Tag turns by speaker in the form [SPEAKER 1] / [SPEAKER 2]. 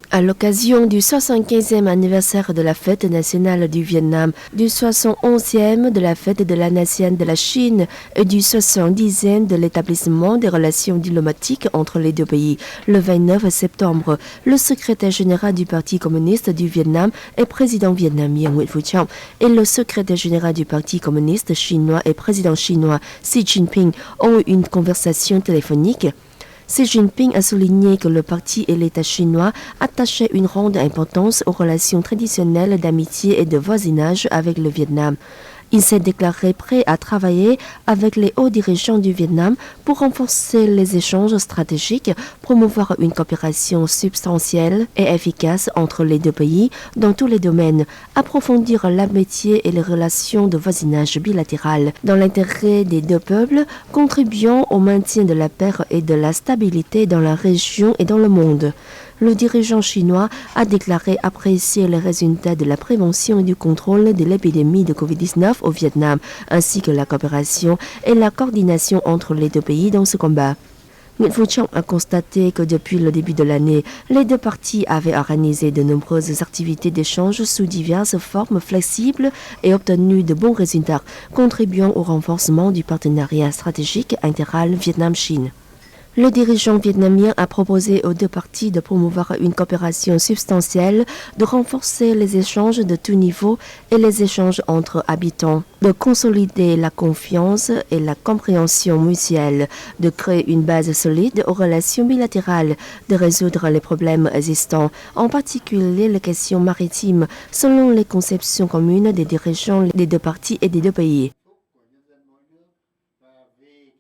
[SPEAKER 1] À l'occasion du 75e anniversaire de la fête nationale du Vietnam, du 71e de la fête de la nation de la Chine et du 70e de l'établissement des relations diplomatiques entre les deux pays, le 29 septembre, le secrétaire général du Parti communiste du Vietnam et président vietnamien Nguyễn Phú Trọng et le secrétaire général du Parti communiste chinois et président chinois Xi Jinping ont eu une conversation téléphonique. Xi Jinping a souligné que le parti et l'État chinois attachaient une grande importance aux relations traditionnelles d'amitié et de voisinage avec le Vietnam. Il s'est déclaré prêt à travailler avec les hauts dirigeants du Vietnam pour renforcer les échanges stratégiques, promouvoir une coopération substantielle et efficace entre les deux pays dans tous les domaines, approfondir l'amitié et les relations de voisinage bilatérales dans l'intérêt des deux peuples, contribuant au maintien de la paix et de la stabilité dans la région et dans le monde. Le dirigeant chinois a déclaré apprécier les résultats de la prévention et du contrôle de l'épidémie de Covid-19 au Vietnam, ainsi que la coopération et la coordination entre les deux pays dans ce combat. Nguyễn Phú Trọng a constaté que depuis le début de l'année, les deux parties avaient organisé de nombreuses activités d'échange sous diverses formes flexibles et obtenu de bons résultats, contribuant au renforcement du partenariat stratégique intégral Vietnam-Chine. Le dirigeant vietnamien a proposé aux deux parties de promouvoir une coopération substantielle, de renforcer les échanges de tous niveaux et les échanges entre habitants, de consolider la confiance et la compréhension mutuelle, de créer une base solide aux relations bilatérales, de résoudre les problèmes existants, en particulier les questions maritimes, selon les conceptions communes des dirigeants des deux parties et des deux pays.